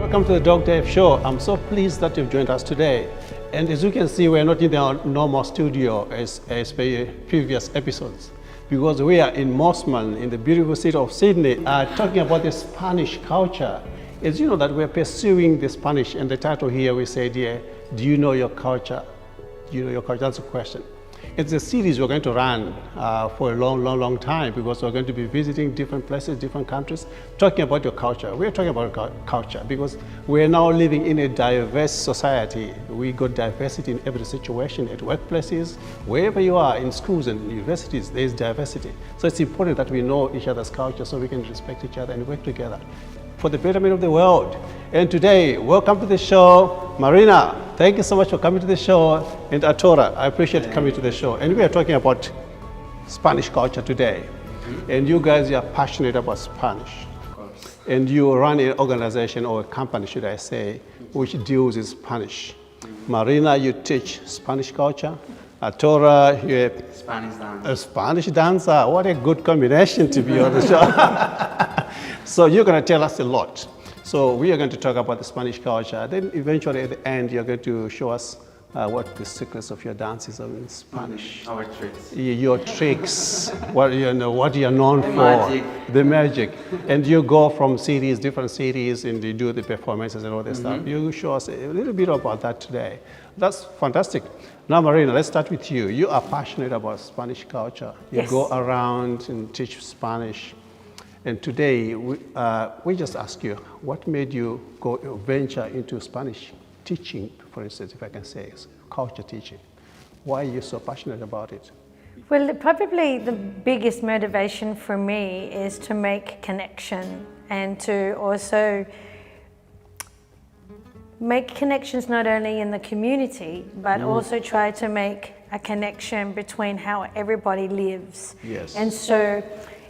Welcome to the Dr. Dave Show. I'm so pleased that you've joined us today. And as you can see, we're not in our normal studio as per previous episodes, because we are in Mosman, in the beautiful city of Sydney, talking about the Spanish culture. As you know that we're pursuing the Spanish, and the title here we said here, do you know your culture? Do you know your culture? That's the question. It's a series we're going to run for a long time, because we're going to be visiting different places, different countries, talking about your culture. We're talking about culture because we're now living in a diverse society. We got diversity in every situation, at workplaces, wherever you are, in schools and universities, there's diversity. So it's important that we know each other's culture so we can respect each other and work together for the betterment of the world. And today, welcome to the show, Marina. Thank you so much for coming to the show, and Arturo, I appreciate coming to the show. And we are talking about Spanish culture today. And you guys are passionate about Spanish. Of course. And you run an organization, or a company, should I say, which deals with Spanish. Marina, you teach Spanish culture. Arturo, you're Spanish dance. a Spanish dancer. What a good combination to be on the show. So you're going to tell us a lot. So we are going to talk about the Spanish culture. Then eventually at the end, you're going to show us what the secrets of your dances are in Spanish. Our tricks. Your tricks, what you're known for. Magic. The magic. And you go from cities, different cities, and you do the performances and all that stuff. You show us a little bit about that today. That's fantastic. Now, Marina, let's start with you. You are passionate about Spanish culture. You Yes. go around and teach Spanish. And today, we just ask you, what made you venture into Spanish teaching, for instance, if I can say, culture teaching? Why are you so passionate about it? Well, probably the biggest motivation for me is to make connection, and to also make connections not only in the community, but also try to make a connection between how everybody lives. Yes. And so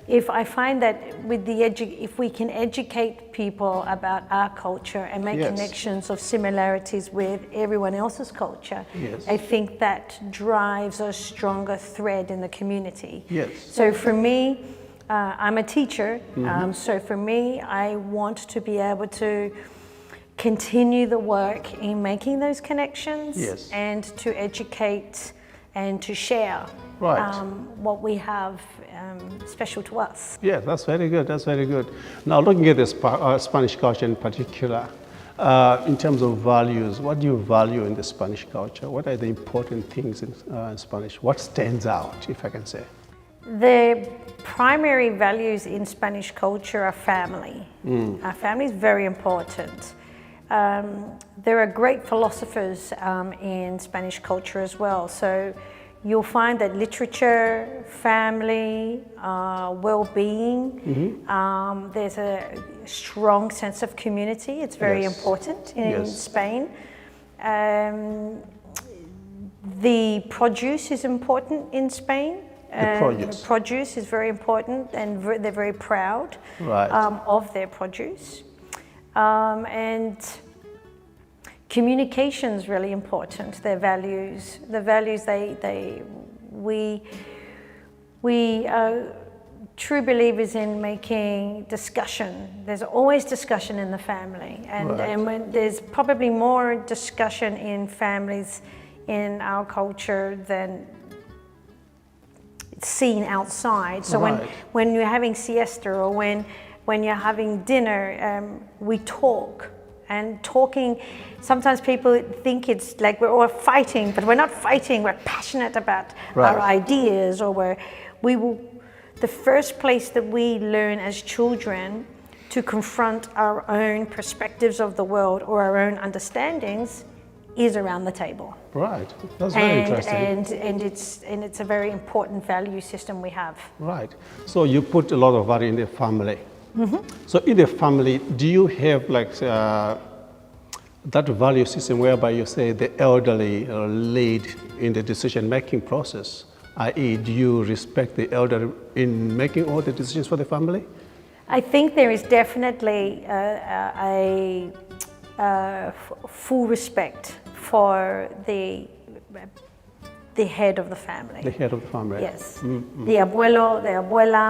if I find that with if we can educate people about our culture and make Yes. connections of similarities with everyone else's culture, Yes. I think that drives a stronger thread in the community. Yes. So for me, I'm a teacher, so for me, I want to be able to continue the work in making those connections, Yes. and to educate and to share Right. what we have special to us. Yeah, that's very good. That's very good. Now, looking at the Spanish culture in particular, in terms of values, what do you value in the Spanish culture? What are the important things in Spanish? What stands out, if I can say? The primary values in Spanish culture are family. Our family is very important. There are great philosophers in Spanish culture as well. So you'll find that literature, family, well-being, there's a strong sense of community. It's very Yes. important in Yes. Spain. The produce is important in Spain. produce. Produce is very important, and they're very proud Right. of their produce. And communication is really important. Their values, the values we are true believers in making discussion. There's always discussion in the family, and Right. and when there's probably more discussion in families in our culture than it's seen outside. So Right. when you're having siesta, or when you're having dinner, we talk. And talking, sometimes people think it's like we're all fighting, but we're not fighting. We're passionate about Right. our ideas, or the first place that we learn as children to confront our own perspectives of the world or our own understandings is around the table. Right. That's very interesting. And it's a very important value system we have. Right. So you put a lot of value in the family. So in the family, do you have like that value system whereby you say the elderly lead in the decision-making process? I.e., do you respect the elder in making all the decisions for the family? I think there is definitely full respect for the the head of the family. The head of the family. Yes. The abuelo, the abuela,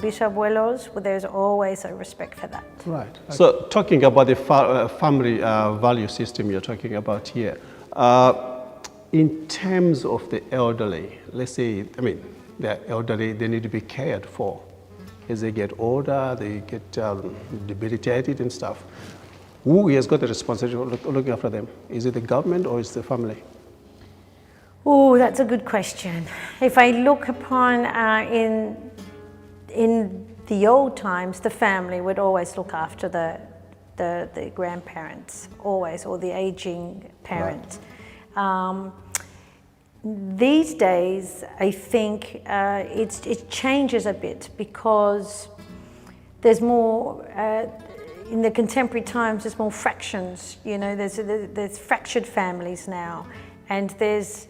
bisabuelos, well, there's always a respect for that. Right. So talking about the family value system you're talking about here, in terms of the elderly, let's say, I mean, the elderly, they need to be cared for. As they get older, they get debilitated and stuff. Who has got the responsibility of looking after them? Is it the government or is it the family? Oh, that's a good question. If I look upon in the old times, the family would always look after the grandparents, always, or the aging parent. Right. These days, I think it changes a bit because there's more. In the contemporary times, there's more fractions. You know, there's fractured families now, and there's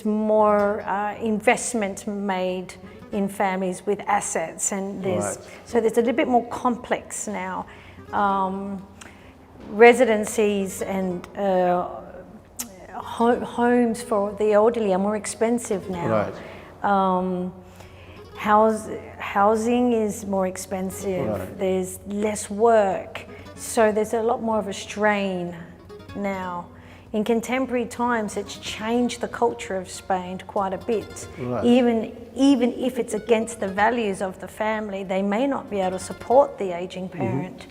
more investment made in families with assets, and so there's a little bit more complex now. Residencies and homes for the elderly are more expensive now. Right. Housing is more expensive. Right. There's less work, so there's a lot more of a strain now. In contemporary times, it's changed the culture of Spain quite a bit. Right. Even if it's against the values of the family, they may not be able to support the aging parent.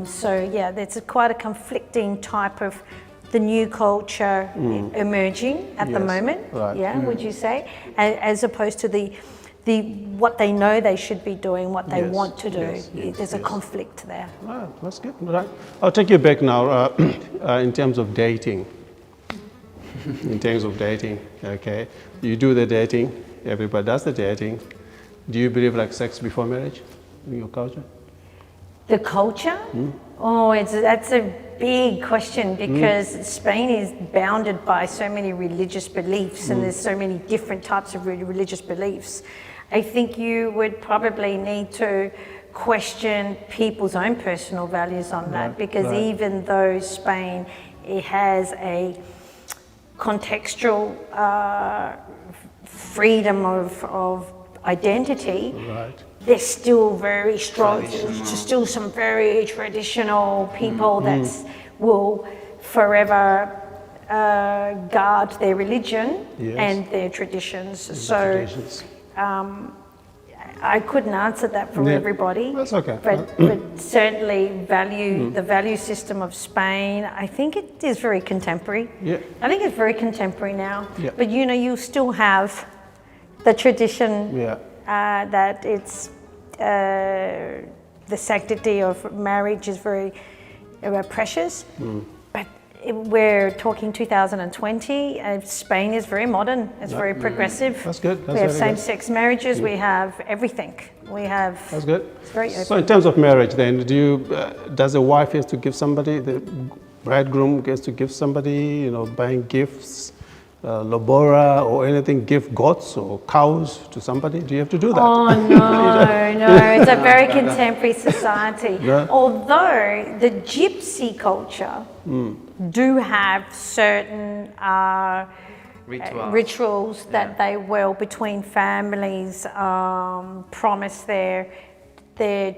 So yeah, there's quite a conflicting type of the new culture emerging at the moment. Right. Yeah, would you say, as opposed to the what they know they should be doing, what they want to do. There's a conflict there. Right, that's good. Right. I'll take you back now in terms of dating. In terms of dating, okay? You do the dating, everybody does the dating. Do you believe like sex before marriage in your culture? The culture? Oh, that's a big question because Spain is bounded by so many religious beliefs and there's so many different types of religious beliefs. I think you would probably need to question people's own personal values on that because even though Spain it has a contextual freedom of identity, there's still very strong, still some very traditional people that will forever guard their religion and their traditions. I couldn't answer that for everybody. That's okay. But certainly the value system of Spain, I think it is very contemporary. Yeah. I think it's very contemporary now. Yeah. But you know, you still have the tradition that it's the sanctity of marriage is very precious. But we're talking 2020. Spain is very modern. It's very progressive. That's good. That's we have very same-sex marriages. We have everything. We have. That's good. It's very open. So in terms of marriage, then, does the wife has to give somebody, the bridegroom gets to give somebody, you know, buying gifts, labora or anything, give goats or cows to somebody? Do you have to do that? Oh no, it's a very contemporary society. Yeah. Although the gypsy culture do have certain rituals that they will, between families, promise their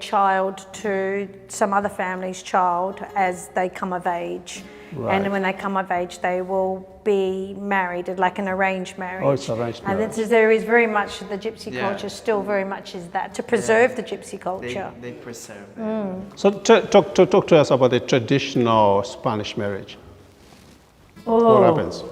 child to some other family's child as they come of age. Right. And when they come of age, they will be married, like an arranged marriage. Oh, it's arranged marriage. And there is very much, the gypsy culture still very much is that, to preserve the gypsy culture. They preserve it. So talk to us about the traditional Spanish marriage. What happens?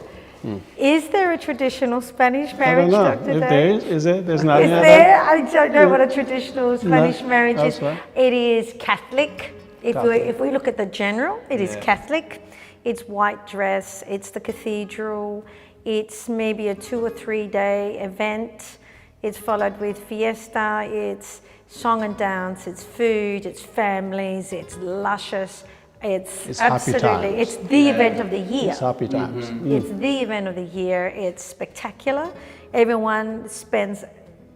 Is there a traditional Spanish marriage, I Dr. don't know. If Day? there is there? There's nothing. Is there? I don't know what a traditional Spanish marriage that's is. right. It is Catholic. If we look at the general, it is Catholic. It's white dress, it's the cathedral, it's maybe a 2 or 3 day event. It's followed with fiesta, it's song and dance, it's food, it's families, it's luscious. It's absolutely, happy times. it's the event of the year. It's happy times. It's the event of the year. It's spectacular. Everyone spends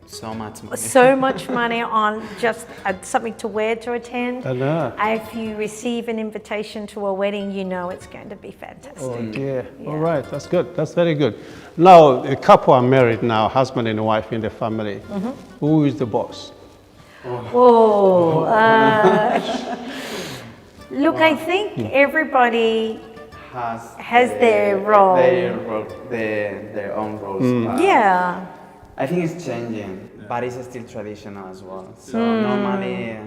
So much money. So much money on just something to wear to attend. I know. If you receive an invitation to a wedding, you know it's going to be fantastic. Oh dear. All right, that's good. That's very good. Now, the couple are married now, husband and wife in the family. Who is the boss? Oh, look, I think everybody has their role. Their own roles. but Yeah. I think it's changing, but it's still traditional as well. So normally,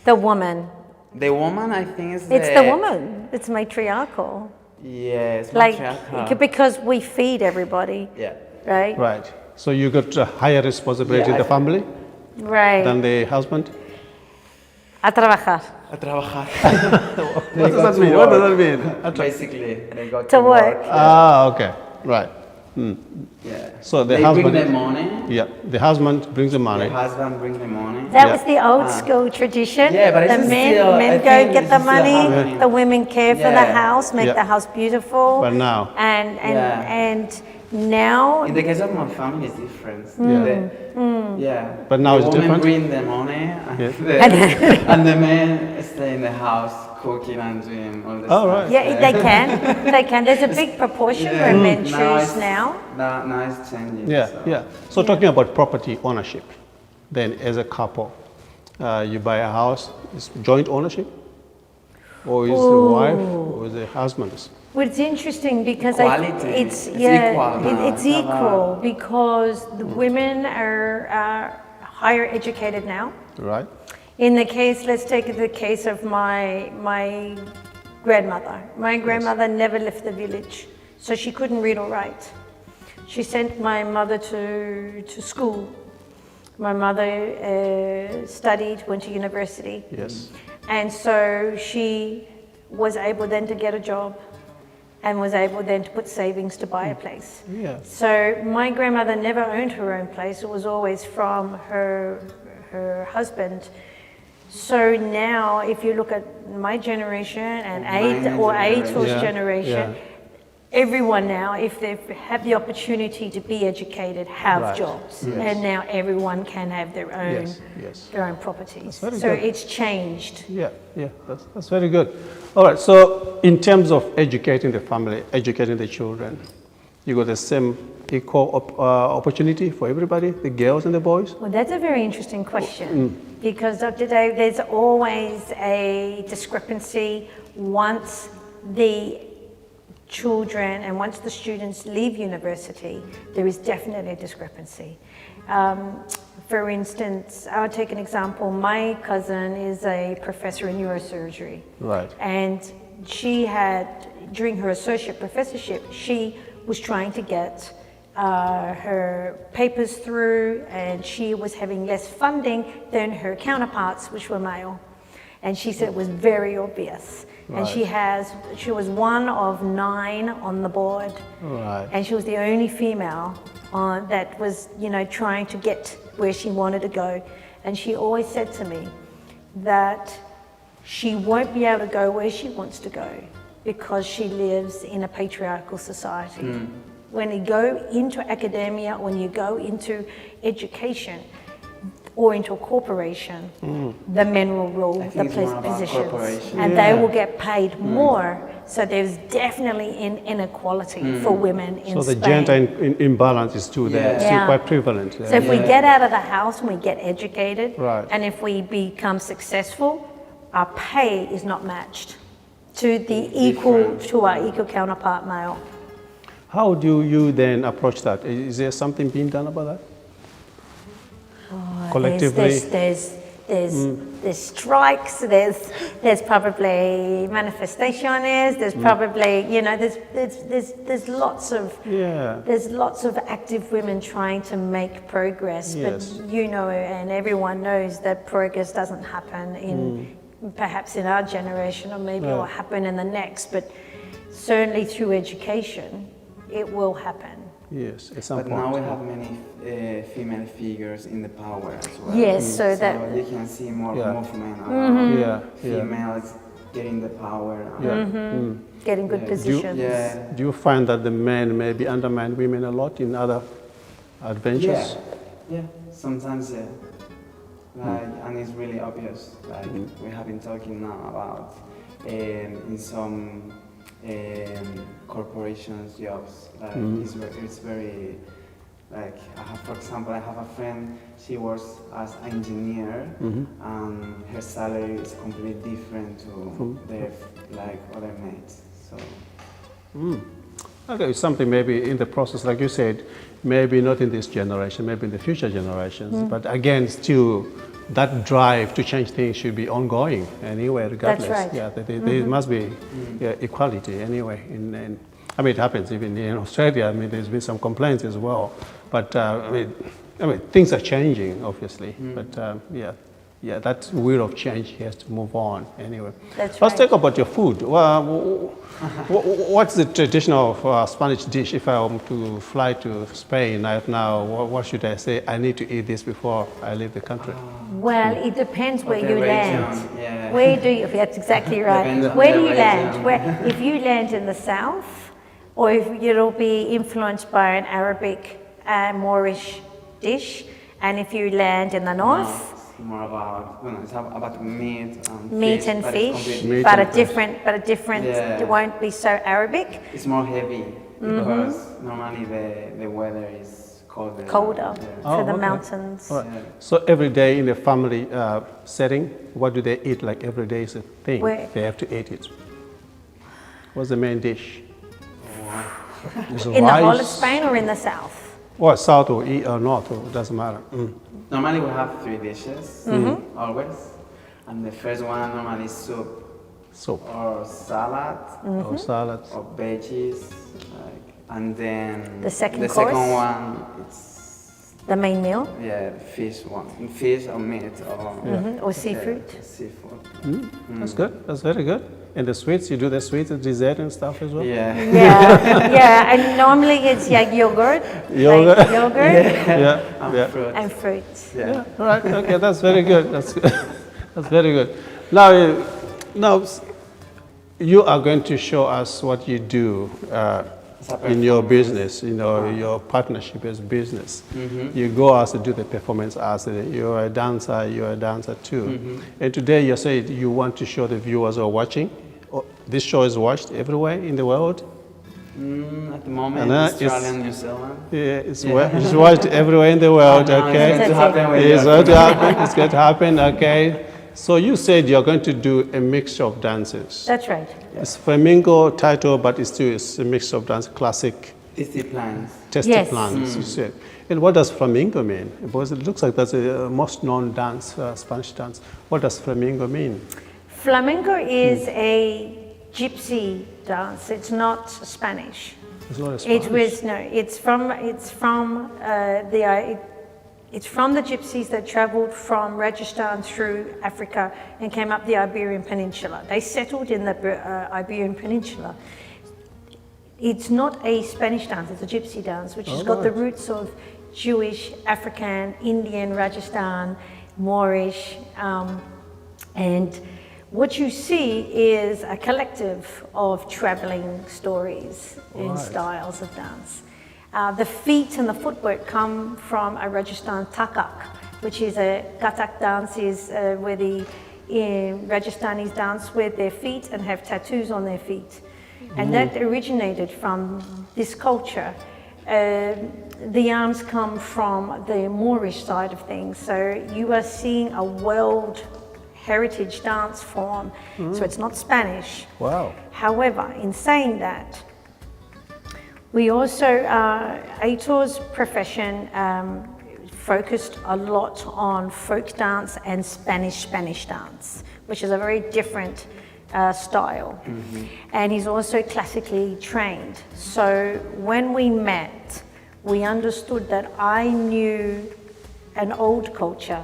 The woman. the woman, I think, is It's the woman. It's matriarchal. Yes, Like, matriarchal. because we feed everybody, Yeah. right? Right. So you got a higher responsibility in the family Right. than the husband? A trabajar. A trabajar. What does that mean? What does that mean? Basically, they go To work. Ah, okay. Right. Yeah. So the they husband. bring the money. Yeah, the husband brings the money. The husband brings the money. That Yeah. was the old school tradition. Yeah, but the it's men, still- I men think go get it's the still money. happening. The women care for the Yeah. house, make Yeah. the house beautiful. But now. And now In the case of my family, it's different. Yeah. But now the it's women different? bring the money, and, Yeah. and the men stay in the house cooking and doing all the Oh, stuff. right. yeah, they can. They can. There's a big proportion where men choose now. Now it's changing. Yeah, so. yeah. So talking about property ownership, then as a couple, you buy a house, it's joint ownership? Or is the wife or is the husband's? Well, it's interesting because Equality. it's It's yeah, equal now. it's equal because the women are higher educated now. Right? In the case, let's take the case of my grandmother. My grandmother never left the village, so she couldn't read or write. She sent my mother to school. My mother studied, went to university. Yes. And so she was able then to get a job and was able then to put savings to buy a place. Yeah. So my grandmother never owned her own place. It was always from her husband. So now if you look at my generation and Aito's Yeah, generation, yeah. everyone now, if they have the opportunity to be educated, have Right. jobs. Yes. And now everyone can have their own Yes. their own properties. very So good. it's changed. Yeah, yeah, that's very good. All right, so in terms of educating the family, educating the children, you got the same equal opportunity for everybody, the girls and the boys? Well, that's a very interesting question because, Dr. Dave, there's always a discrepancy once the children and once the students leave university, there is definitely a discrepancy. For instance, I'll take an example. My cousin is a professor in neurosurgery. Right. And she had, during her associate professorship, she was trying to get her papers through, and she was having less funding than her counterparts, which were male. And she said it was very obvious. And she was one of 9 on the board. Right. And she was the only female that was, trying to get where she wanted to go. And she always said to me that she won't be able to go where she wants to go because she lives in a patriarchal society. When you go into academia, when you go into education or into a corporation, the men will rule the think it's more about positions. corporation. And they will get paid more. So there's definitely an inequality for women in So the Spain. gender imbalance is still there, Yeah. still Yeah. quite prevalent. So if we get out of the house and we get educated, Right. and if we become successful, our pay is not matched to our equal counterpart male. How do you then approach that? Is there something being done about that? Collectively? There's strikes. There's probably manifestaciones. There's probably there's lots of Yeah. there's lots of active women trying to make progress. Yes. But and everyone knows that progress doesn't happen in perhaps in our generation, or maybe it will happen in the next. But certainly through education, it will happen. Yes, at some But point. now we have many female figures in the power as well. Yes, so that you can see more Yeah. movement Mm-hmm. around Yeah, yeah. females getting the power. Yeah. getting good positions. Yeah. Do you find that the men maybe undermine women a lot in other adventures? Yeah. Sometimes, yeah. Like, and it's really obvious. Like we have been talking now about in some corporations jobs. Like it's very like for example, I have a friend. She works as an engineer, and her salary is completely different to their like other mates. So. Okay, something maybe in the process, like you said, maybe not in this generation, maybe in the future generations. But again, still, that drive to change things should be ongoing anyway, regardless. That's right. Yeah, there must be equality anyway. I mean, it happens even in Australia. I mean, there's been some complaints as well. But I mean, things are changing, obviously. But yeah, that wheel of change has to move on anyway. That's Let's right. talk about your food. Well, what's the traditional Spanish dish? If I were to fly to Spain right now, what should I say? I need to eat this before I leave the country. Well, it depends where the you region, land. yeah. Where do you? That's exactly right. Depends on Where the do you region. land? Where, if you land in the south, or if it'll be influenced by an Arabic Moorish dish, and if you land in the north. It's more about it's about meat and Meat fish, and but it's fish, completely but a and fish. different. Yeah. It won't be so Arabic. It's more heavy because normally the weather is colder. Colder Yeah. Oh, for the okay. mountains. All right. Yeah. So every day in the family setting, what do they eat? Like every day is a thing. Where- They have to eat it. What's the main dish? Is In the whole of rice? Spain or in the south? Or south or east or north, or it doesn't matter. Normally we have 3 dishes always, and the first one normally is soup Soup or salad or salads. or veggies, like, and then The second the course? second one it's The main meal fish one, fish or meat or or seafood? seafood. That's good. That's very good. And the sweets, you do the sweets, the dessert and stuff as well? Yeah. Yeah, and normally it's like yogurt, Yogurt. like yogurt Yeah. And yeah. fruit. and fruits. Yeah. All right. Okay, that's very good. That's good. That's very good. Now, you are going to show us what you do in your business, your partnership as business. You go out to do the performance as you're a dancer too. And today you said you want to show the viewers who are watching. This show is watched everywhere in the world. At the moment, And, Australia and New Zealand. Yeah, it's watched everywhere in the world. Now Okay. It's going to happen with It's your going to happen. It's going to happen. Okay. So you said you're going to do a mixture of dances. That's right. It's flamingo title, but it's a mixture of dance, classic, Disciplines. tested Yes. plans. You said. And what does flamenco mean? Because it looks like that's the most known dance, Spanish dance. What does flamenco mean? Flamenco is a gypsy dance. It's not Spanish. It's not a Spanish. It's from the gypsies that traveled from Rajasthan through Africa and came up the Iberian Peninsula. They settled in the Iberian Peninsula. It's not a Spanish dance, it's a gypsy dance, which has got the roots of Jewish, African, Indian, Rajasthan, Moorish, and what you see is a collective of traveling stories and styles of dance. The feet and the footwork come from a Rajasthan takak, which is a katak dance is where the Rajasthanis dance with their feet and have tattoos on their feet. And that originated from this culture. The arms come from the Moorish side of things. So you are seeing a world heritage dance form. So it's not Spanish. Wow. However, in saying that, we also, Aitor's profession focused a lot on folk dance and Spanish dance, which is a very different style. And he's also classically trained. So when we met, we understood that I knew an old culture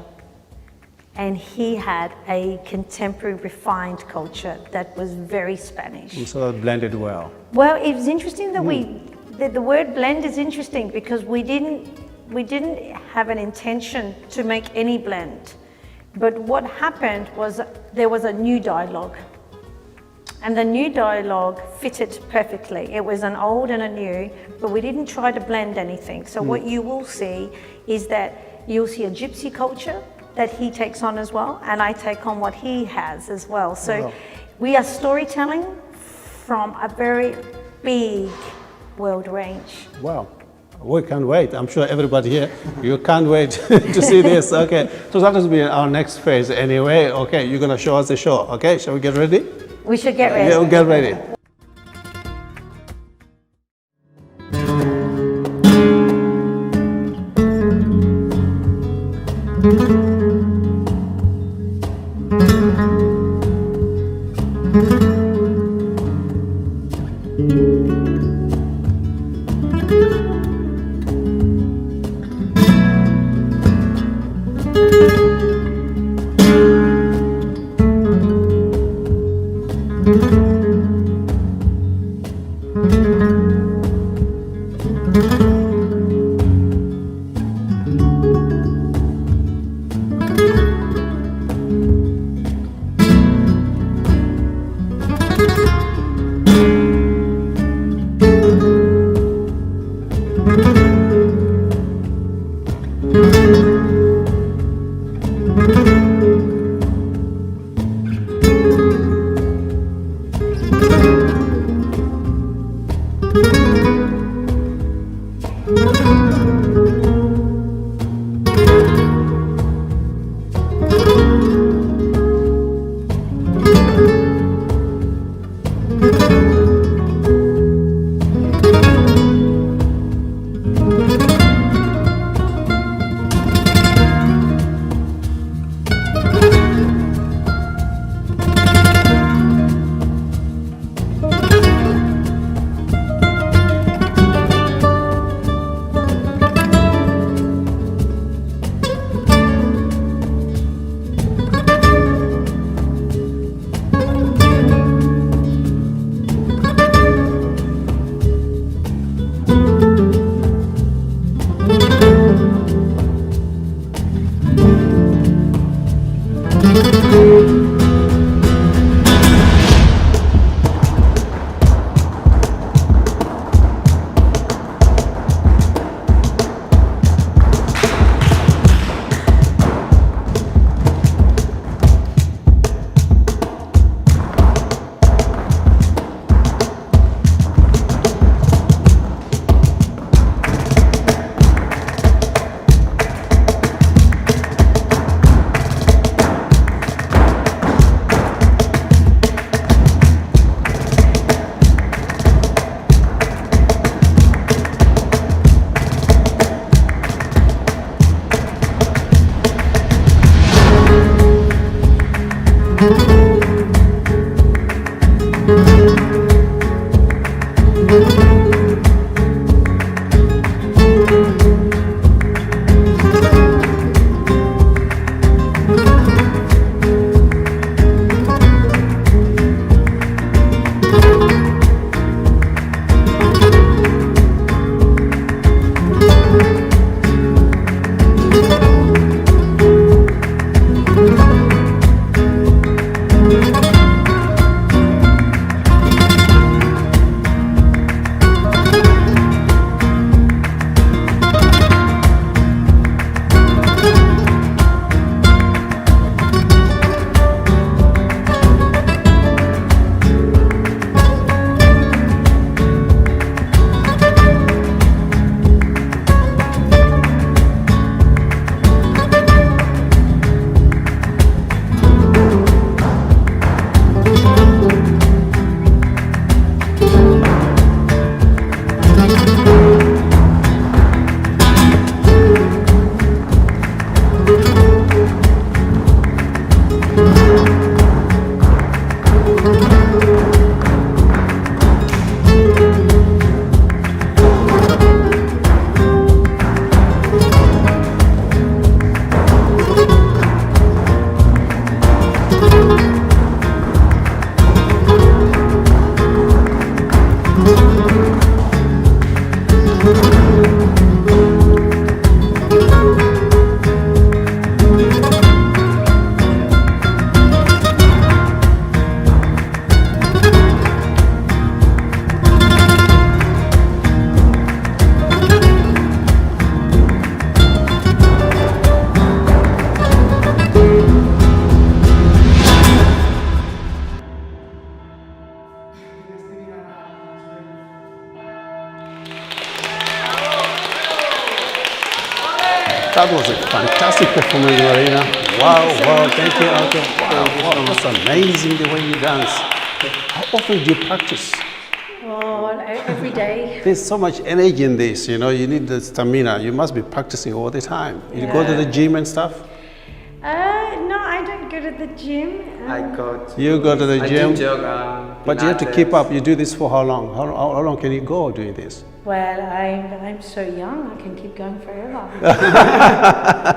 and he had a contemporary refined culture that was very Spanish. So that blended well. Well, it was interesting that the word blend is interesting because we didn't have an intention to make any blend. But what happened was there was a new dialogue. And the new dialogue fitted perfectly. It was an old and a new, but we didn't try to blend anything. So what you will see is that you'll see a gypsy culture that he takes on as well, and I take on what he has as well. So Wow. we are storytelling from a very big world range. Wow. We can't wait. I'm sure everybody here, you can't wait to see this. Okay. So that will be our next phase anyway. Okay. You're going to show us the show. Okay. Shall we get ready? We should get ready. Yeah, we'll get ready. That was a fantastic performance, Marina. Wow, wow, thank you, Alto. Wow, that's amazing the way you dance. How often do you practice? Oh, every day. There's so much energy in this, you know, you need the stamina. You must be practicing all the time. You go to the gym and stuff? No, I don't go to the gym. I go to, You go to the I gym? do yoga, But you have to Pilates. keep up. You do this for how long? How long can you go doing this? Well, I'm so young, I can keep going forever.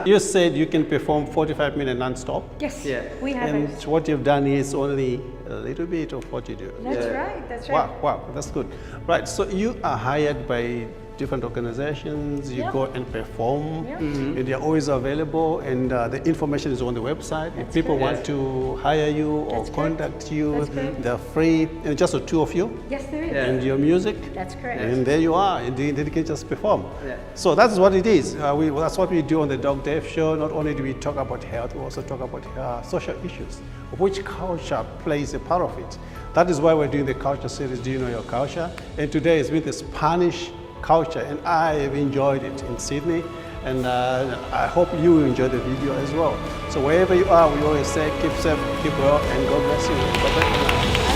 You said you can perform 45 minutes non-stop. Yes, Yeah. we have And it. what you've done is only a little bit of what you do. That's Yeah. right, that's right. Wow, wow, that's good. Right, so you are hired by different organizations, you Yeah. go and perform, Yeah. and they're always available, and the information is on the website. If That's people correct. want to hire you or That's correct. contact you, That's correct. they're free, and just the two of you, Yes, there is. Yeah. and your music. That's correct. And there you are, and you can just perform. Yeah. So that's what it is. That's what we do on the Dog Dave Show. Not only do we talk about health, we also talk about social issues, of which culture plays a part of it. That is why we're doing the culture series, Do You Know Your Culture? And today is with the Spanish culture, and I have enjoyed it in Sydney. And I hope you enjoy the video as well. So wherever you are, we always say keep safe, keep well, and God bless you. Bye-bye.